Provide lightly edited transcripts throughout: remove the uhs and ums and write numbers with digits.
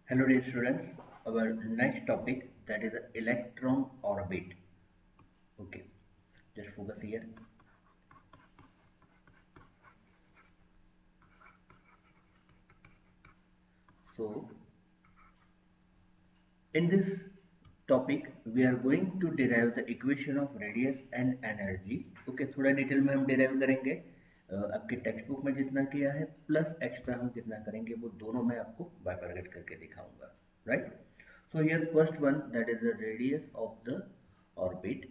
Hello dear students, our next topic that is electron orbit. Okay, just focus here. So in this topic we are going to derive the equation of radius and energy. Okay, थोड़ा detail में हम derive करेंगे आपके text book में जितना किया है plus extra हम कितना करेंगे वो दोनों मैं आपको बाइफरगेट करके दिखाऊंगा, right? So here first one that is the radius of the orbit.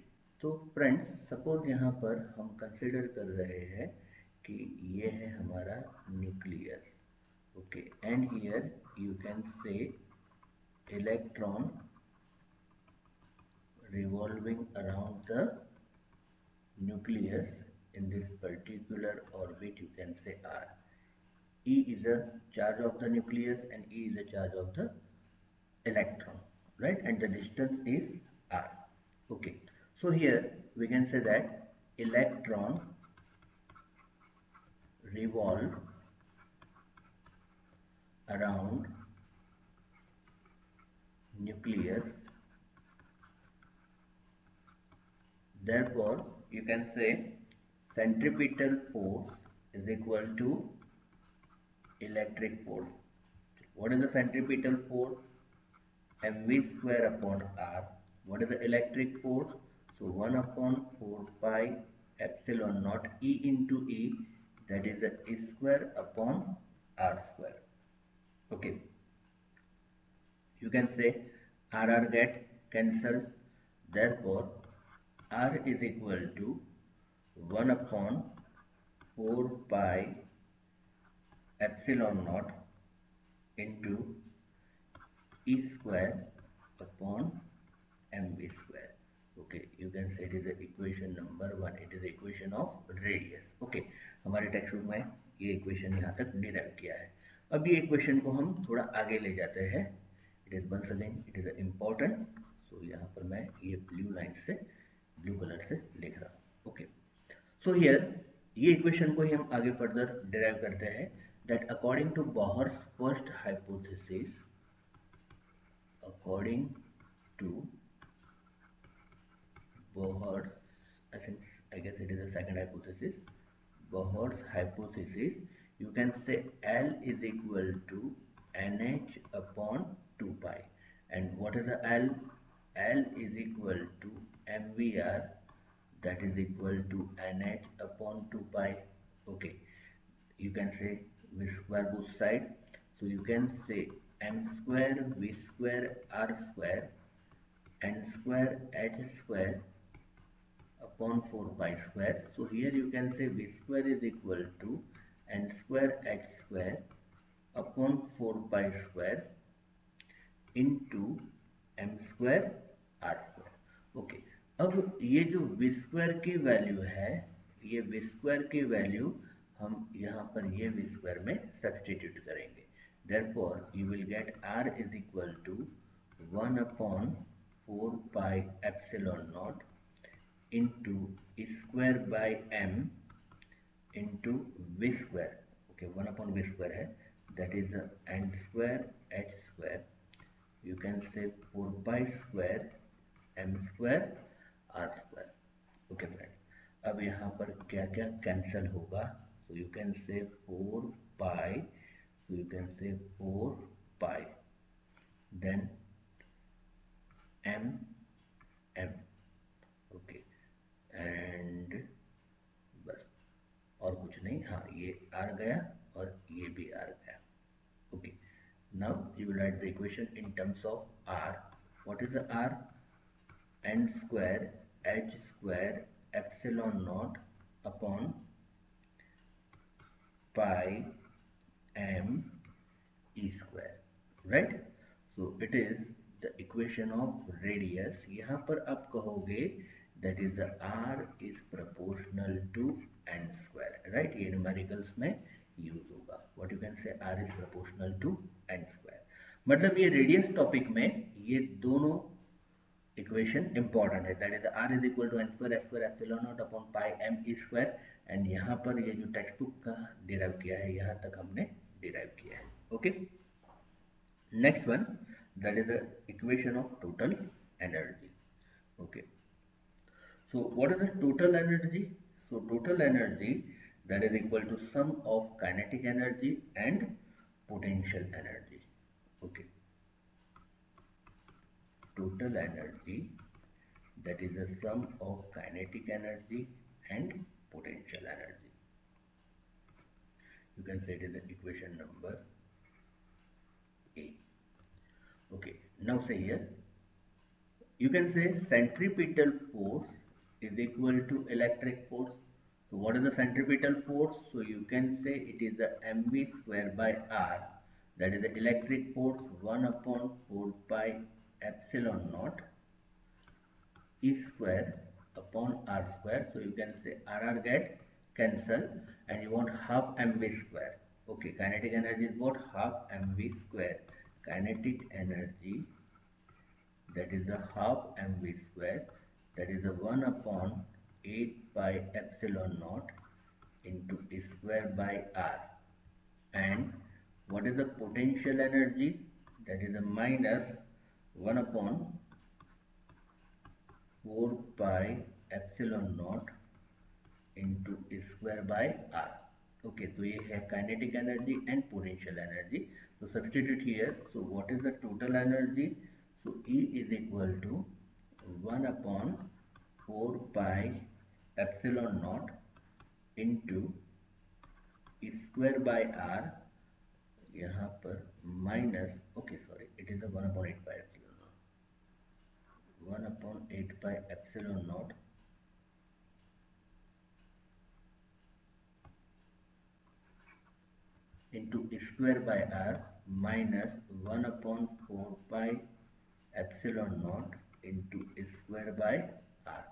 तो फ्रेंड्स सपोज यहाँ पर हम कंसिडर कर रहे हैं कि ये है हमारा nucleus. Okay, and here you can से electron revolving around the nucleus in this particular orbit, you can say r. E is a charge of the nucleus and E is a charge of the electron, right? And the distance is r. Okay, so here we can say that electron revolve around nucleus. Therefore you can say centripetal force is equal to electric force. What is the centripetal force? mv square upon r. What is the electric force? So 1 upon 4 pi epsilon naught E into E, that is the E square upon r square. Okay, you can say r get cancelled. Therefore r is equal to 1 upon 4 pi epsilon naught into E square upon mv square. Okay, you can say it is the equation number 1. It is the equation of radius. Okay, हमारे text book में ये equation यहाँ तक derive किया है. अब ये equation को हम थोड़ा आगे ले जाते हैं. It is once again it is important. So यहाँ पर मैं ये ब्लू लाइन से ब्लू कलर से लिख रहा हूँ. ओके, सो हियर ये इक्वेशन को ही हम आगे फर्दर डिराइव करते हैं. That according to Bohr's first hypothesis, according to Bohr's, I guess it is the second hypothesis, Bohr's hypothesis, you can say L is equal to NH upon 2 pi. And what is the L? L is equal to MVR, that is equal to NH upon 2 pi. Okay, you can say V square both side. So you can say M square V square R square n square h square upon 4 pi square. So here you can say V square is equal to n square h square upon 4 pi square into m square r square. Okay, अब ये जो v square की value है, ये v square की value हम यहाँ पर ये v स्क्वायर में सब्स्टिट्यूट करेंगे. Therefore you will get r is equal to 1 upon 4 pi epsilon naught into square by m into v square. Okay, 1 upon v square है, that is n square h square. You can say 4 pi square m square r square. Okay friends, अब यहाँ पर क्या क्या cancel होगा? So you can say 4 pi, so you can say 4 pi, then m m. Okay, and बस और कुछ नहीं. हाँ, ये आर गया और ये भी आर गया. Okay, now you will write the equation in terms of r. What is the r? n square h square epsilon naught upon pi m e square, right? So it is the equation of radius. यहाँ पर आप कहोगे that is the r is proportional to n square, right? ये numericals में use होगा. What you can say, r is proportional to n square. मतलब ये radius topic में ये दोनों इक्वेशन इंपॉर्टेंट है. That is r is equal to n square s square epsilon naught upon pi m e square. And यहाँ पर ये जो टेक्स्ट बुक का डिराइव किया है यहाँ तक हमने डिराइव किया है. Okay, Next one, that is the equation of total energy. Okay. So what is the total energy? So total energy, that is equal to sum of kinetic energy and potential energy. Okay. Total energy, that is the sum of kinetic energy and potential energy. You can say it is the equation number A. Okay. Now say here, you can say centripetal force is equal to electric force. So what is the centripetal force? So you can say it is the mv square by r, that is the electric force 1 upon 4 pi epsilon naught E square upon r square. So you can say r get cancel and you want half mv square. Okay, kinetic energy is what? Half mv square. Kinetic energy, that is the half mv square, that is the 1 upon 8 pi epsilon naught into square by r. And what is the potential energy? That is a minus 1 upon 4 pi epsilon naught into square by r. Okay, so ये है kinetic energy and potential energy. So substitute here. So what is the total energy? So E is equal to 1 upon 4 pi epsilon naught into square by r, यहाँ पर minus, okay sorry, it is 1 upon 8 pi epsilon naught, 1 upon 8 pi epsilon naught into square by r minus 1 upon 4 pi epsilon naught into square by r.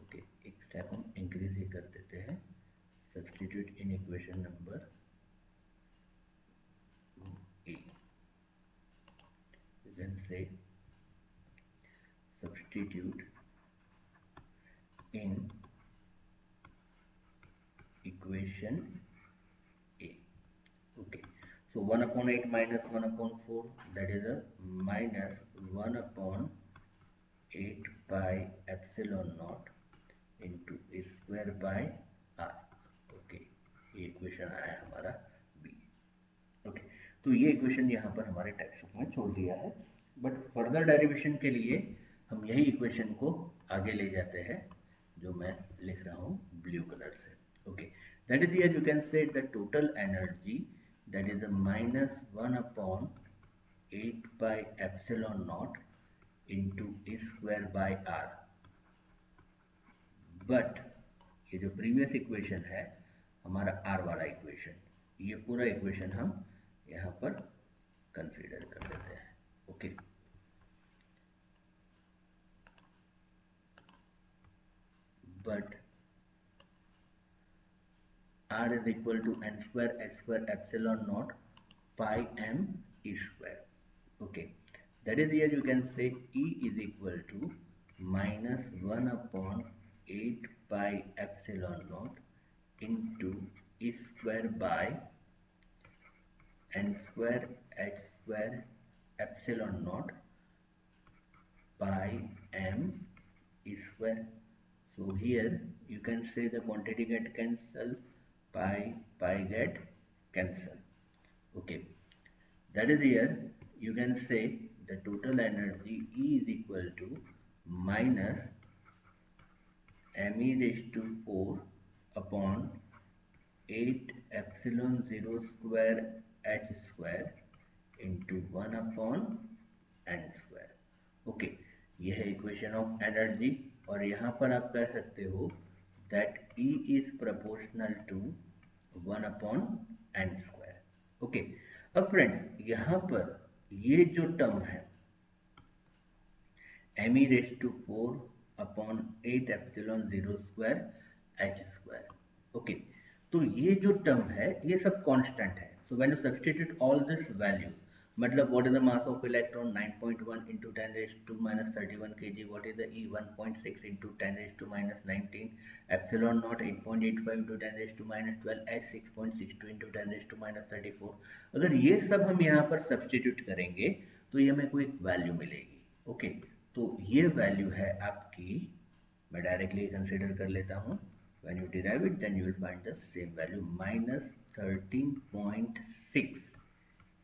Okay, एक step हम increase ही कर देते हैं. Substitute in equation number A. You can say substitute in equation A. Okay, so 1 upon 8 minus 1 upon 4, that is a minus 1 upon 8 pi epsilon naught into square by r. Okay, ये equation आया हमारा B. Okay, तो ये equation यहाँ पर हमारे text book में छोड़ दिया है, बट फर्दर डेरिवेशन के लिए हम यही इक्वेशन को आगे ले जाते हैं, जो मैं लिख रहा हूँ ब्लू कलर से. Okay, that is here you can say the total energy, that is a minus 1 upon 8 pi epsilon naught into square by r. But ये जो प्रीवियस इक्वेशन है हमारा आर वाला इक्वेशन, ये पूरा इक्वेशन हम यहाँ पर कंसीडर कर लेते हैं. Okay, but r is equal to n square h square epsilon naught pi m e square. Okay, that is here you can say E is equal to minus 1 upon 8 pi epsilon naught into E square by n square h square epsilon naught pi m e square. So here you can say the quantity get cancel, pi get cancel. Okay, that is here you can say the total energy E is equal to minus m e raised to 4 upon 8 epsilon 0 square h square into 1 upon n square. Okay, यह है equation of energy. और यहाँ पर आप कह सकते हो that E is proportional to 1 upon n square. Okay, अब फ्रेंड्स यहाँ पर ये जो टर्म है m e raise to 4 upon 8 epsilon 0 square h square. Okay, तो ये जो टर्म है ये सब कांस्टेंट है. So when you substitute all this value, मतलब what is the mass of electron? 9.1 into 10 raised to minus 31 kg. What is the E? 1.6 into 10 raised to minus 19. Epsilon naught 8.85 into 10 raised to minus 12. H 6.62 into 10 raised to minus 34. अगर ये सब हम यहाँ पर substitute करेंगे तो ये हमें कोई वैल्यू मिलेगी. ओके, तो ये वैल्यू है आपकी, मैं डायरेक्टली कंसिडर कर लेता हूँ. When you derive it, then you will find the same value, minus 13.6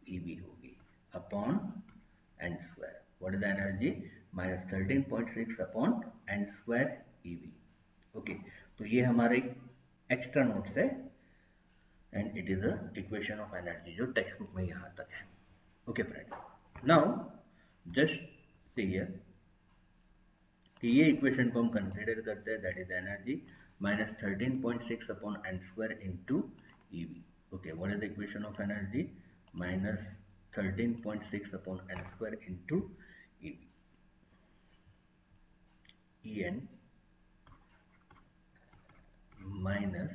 EV होगी upon n square. What is the energy? Minus 13.6 upon n square EV. Okay, तो ये हमारे एक्स्ट्रा नोट्स है and it is a equation of energy जो text book में यहाँ तक है. Okay friends, now just see here कि ये इक्वेशन को हम कंसिडर करते हैं, that is energy minus 13.6 upon n square into eV. Okay, what is the equation of energy? Minus 13.6 upon n square into eV. E n minus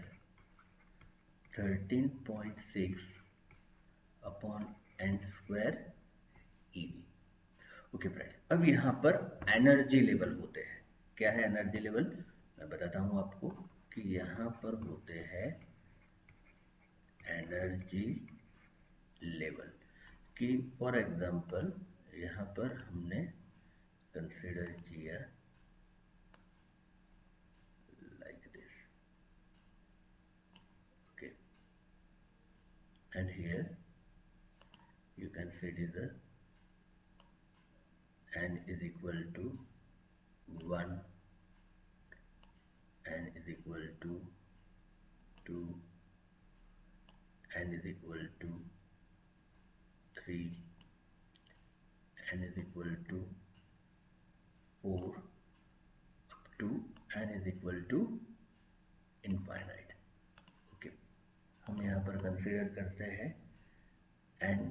13.6 upon n square eV. Okay friends, अब यहाँ पर energy level होते हैं. क्या है energy level? मैं बताता हूँ आपको कि यहाँ पर होते हैं एनर्जी लेवल कि फॉर एग्जांपल यहाँ पर हमने कंसिडर किया like this. Okay, and here you consider the n is equal to 1, n is equal to 2, n is equal to 3, n is equal to 4 up to n is equal to infinite. Okay, हम यहाँ पर consider करते हैं n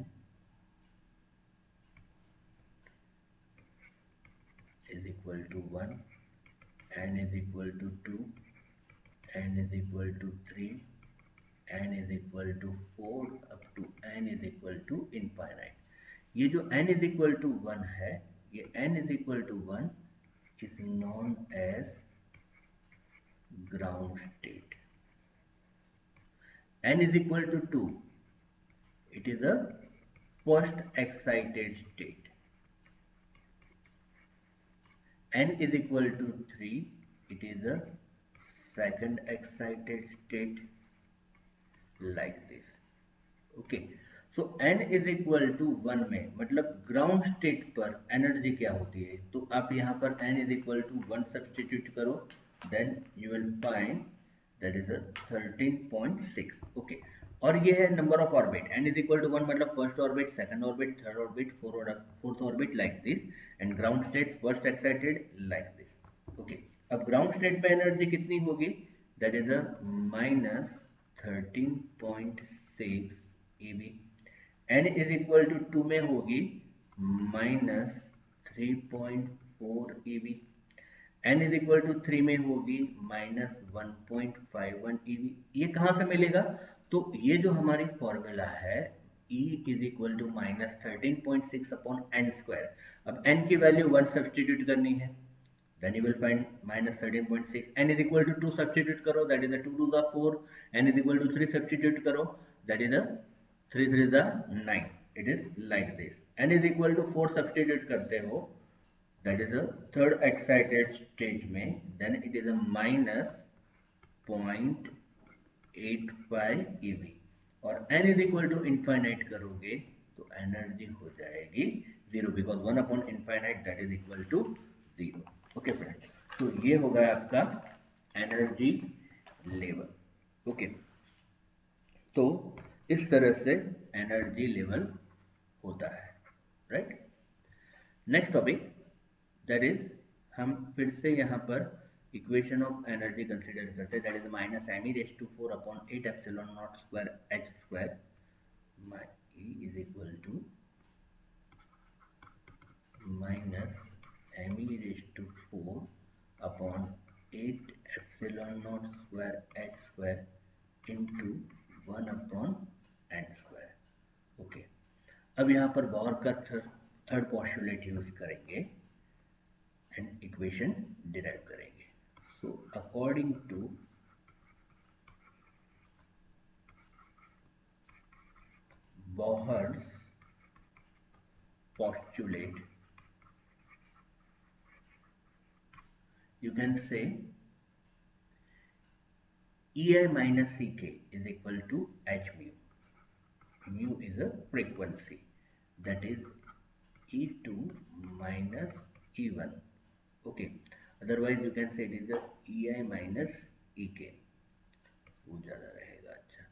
is equal to 1, n is equal to 2, n is equal to 3, n is equal to 4 up to n is equal to infinite. ये जो n is equal to 1 है, ये n is equal to 1 is known as ground state. n is equal to 2, it is a first excited state. n is equal to 3, it is a second excited state, like this. Okay, so n is equal to 1 में मतलब ground state पर energy क्या होती है? तो आप यहाँ पर n is equal to 1 substitute करो, then you will find that is 13.6. Okay, और ये है number of orbit. n is equal to 1 मतलब first orbit, second orbit, third orbit, fourth orbit, like this. And ground state first excited, like this. Okay, अब ground state पे energy कितनी होगी? That is minus 13.6 EV. n is equal to 2 में होगी minus 3.4 EV. n is equal to 3 में होगी minus 1.51 EV. ये कहाँ से मिलेगा? तो ये जो हमारी फॉर्मूला है E is equal to minus 13.6 upon n square. अब n की वैल्यू 1 सब्सटीट्यूट करनी है, then you will find minus 13.6. n is equal to 2 substitute करो, that is the 2 to the 4. n is equal to 3 substitute करो, that is the 3 3 is the 9. It is like this. n is equal to 4 substitute करते हो, that is the third excited state में, then it is a minus 0.85 EV. और n is equal to infinite करोगे तो energy हो जाएगी 0, because 1 upon infinite that is equal to 0. Okay friends, तो ये होगा आपका एनर्जी लेवल. ओके, तो इस तरह से एनर्जी लेवल होता है, right. Next topic, that is हम फिर से यहाँ पर इक्वेशन ऑफ एनर्जी कंसिडर करते हैं, that is minus m e raise to 4 upon 8 epsilon naught square h square. E is equal to minus m e raised to 4 upon 8 epsilon naught square h square into 1 upon n square. Okay, अब यहाँ पर Bohr का third postulate use करेंगे and equation derive करेंगे. So according to Bohr's postulate, you can say EI minus EK is equal to H mu. Mu is a frequency, that is E2 minus E1. Okay, otherwise you can say it is a EI minus EK. वो ज़्यादा रहेगा. अच्छा,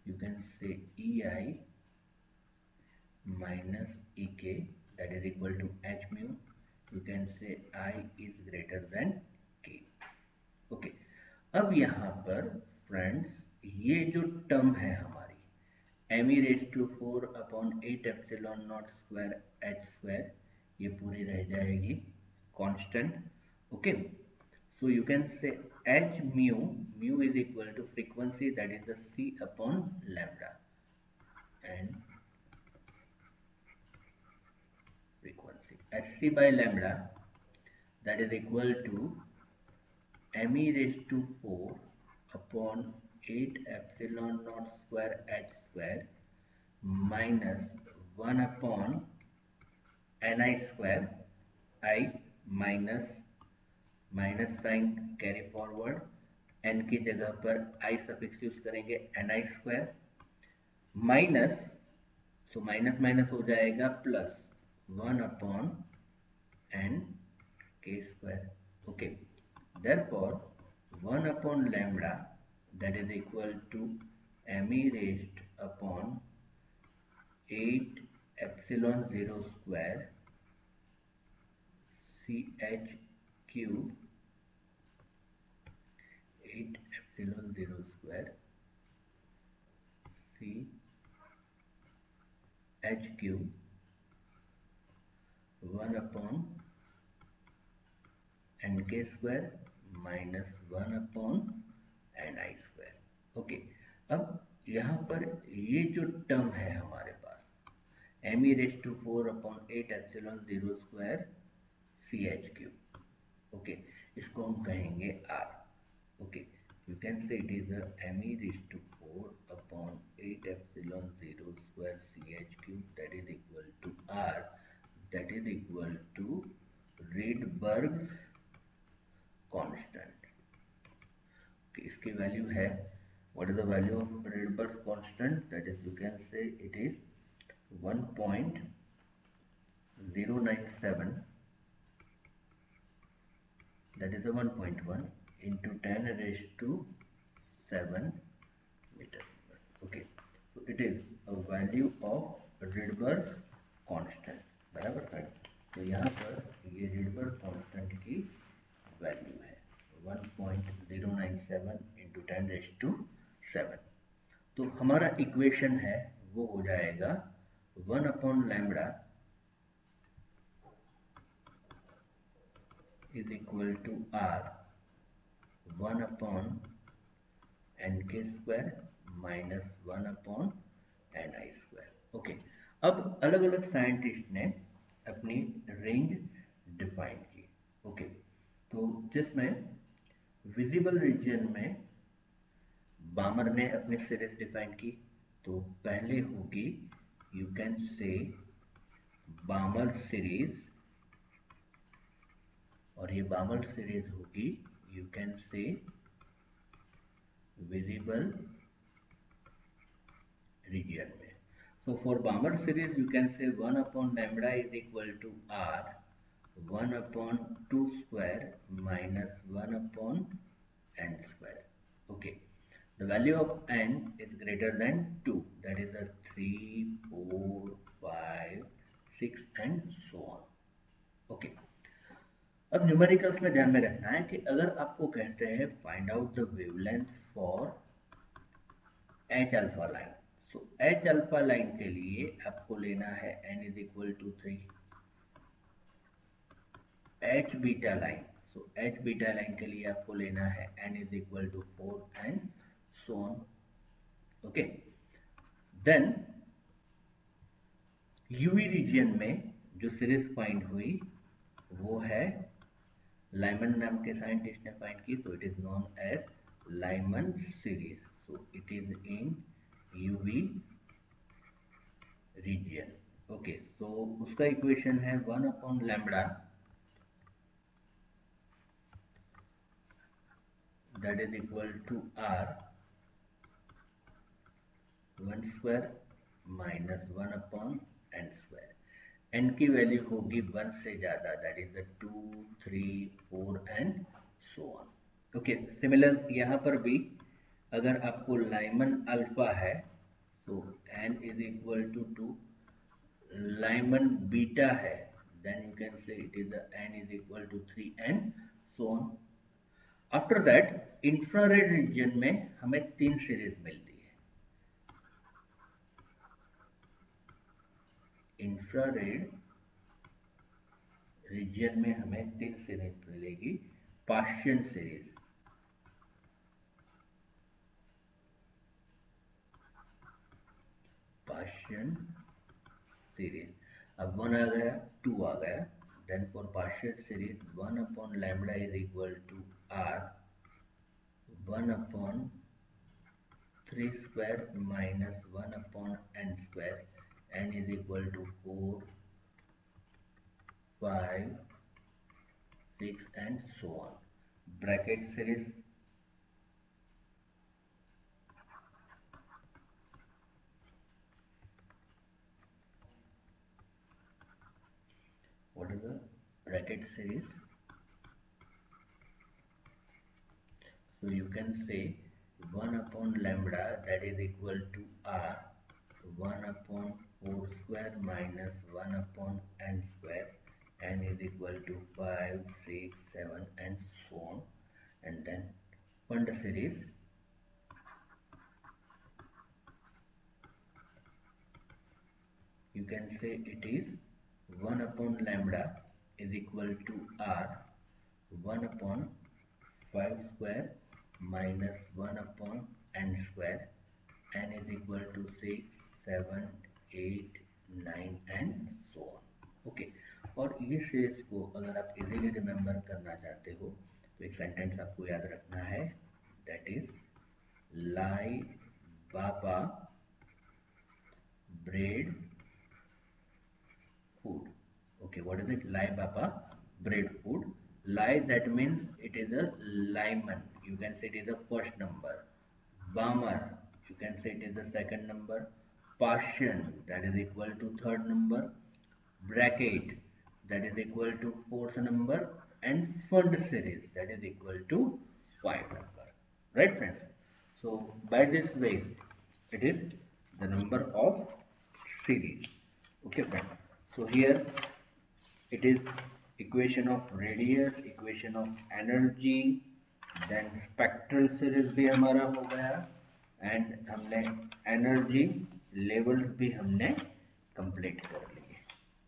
you can say EI minus EK, that is equal to H mu. You can say I is greater than K. Okay, अब यहाँ पर friends ये जो term है हमारी me⁴/8 ये पूरी रह जाएगी constant. Okay, so you can say h mu is equal to frequency, that is c/λ and frequency hc/λ, that is equal to me⁴/8 minus 1/ni². I minus sign carry forward, n की जगह पर i suffix use करेंगे ni², minus, so minus minus हो जाएगा plus 1/n² okay. Therefore 1/λ, that is equal to me⁴/8 epsilon 0 square CH³ 8 epsilon 0 square CH³ 1/nk² minus 1/ni². Okay, अब यहाँ पर ये जो टर्म है हमारे पास me⁴/8 epsilon 0 square CH³. Okay, इसको हम कहेंगे R. Okay, you can say it is a me⁴/8 epsilon 0 square CH³, that is equal to R, that is equal to Rydberg's constant. Okay, इसकी वैल्यू है, what is the value of Rydberg's constant? That is, you can say it is 1.097, that is a 1.1 into 10⁻⁷ meter. Okay, so it is a value of Rydberg's constant. बराबर friends, तो यहाँ पर ये Rydberg constant की value है 1.097 into 10⁻⁷. तो हमारा equation है वो हो जाएगा 1/λ is equal to R 1/nk² minus 1/ni². Okay, अब अलग अलग साइंटिस्ट ने अपनी रेंज डिफाइन की. ओके, तो जिसमें विजिबल रीजन में बामर ने अपनी सीरीज डिफाइन की. तो पहले होगी, यू कैन से बामर सीरीज, और ये बामर सीरीज होगी, you can say visible region में. So for Balmer series you can say 1/λ is equal to R 1/2² minus 1/n². okay, the value of n is greater than 2, that is a 3, 4, 5, 6 and so on. okay, अब numericals में ध्यान में रखना है कि अगर आपको कहते हैं find out the wavelength for H alpha line, so H alpha line के लिए आपको लेना है n is equal to 3. H beta line, so H beta line के लिए आपको लेना है n is equal to 4 and so on. Okay, then UV region में जो सीरीज फाइंड हुई वो है लाइमन नाम के साइंटिस्ट ने फाइंड की, so it is known as Lyman series. So it is in UV region. Okay, so उसका इक्वेशन है 1 upon lambda that is equal to r 1 square minus 1 upon n square। n की value होगी 1 से ज़्यादा, that is 2 3 4 and so on. Okay, similar यहाँ पर भी अगर आपको लाइमन अल्फा है तो n is equal to 2, Lyman beta है then you can say it is n is equal to 3 and so on. After that infrared region में हमें 3 सीरीज मिलती है। इंफ्रारेड रीजन में हमें 3 सीरीज मिलेगी। पार्शियन सीरीज, पार्शियन सीरीज, अब 1 आ गया 2 आ गया, then for partial series 1 upon lambda is equal to r 1 upon 3 square minus 1 upon n square, n is equal to 4 5 6 and so on। Brackett series, what is the bracket series? So you can say 1 upon lambda that is equal to r 1 upon 4 square minus 1 upon n square, n is equal to 5 6 7 and so on। And then fund series, you can say it is 1 upon lambda is equal to r 1 upon 5 square minus 1 upon n square, n is equal to 6 7 8 9 and so on। Okay, और ये series को अगर आप easily remember करना चाहते हो तो एक सेंटेंस आपको याद रखना है, that is lie Baba bread food। Okay, what is it? Lai Baba bread food। Lai, that means it is a layman, you can say it is the first number। Bamar, you can say it is the second number। Partian, that is equal to third number। Bracket, that is equal to fourth number। And fund series, that is equal to 5 number। Right friends, so by this way it is the number of series। Okay friend, so here it is equation of radius, equation of energy, then spectral series भी हमारा हो गया, and हमने energy levels भी हमने complete कर लिए।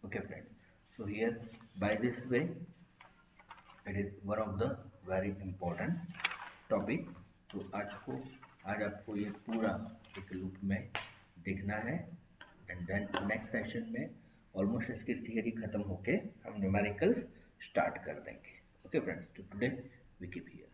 Okay friends, so here by this way it is one of the very important topic। तो आज आपको ये पूरा एक लूप में देखना है, एंड देन नेक्स्ट सेशन में ऑलमोस्ट इसकी थियरी खत्म होके हम न्यूमेरिकल्स स्टार्ट कर देंगे। ओके फ्रेंड्स, तो टुडे वी कीप हियर।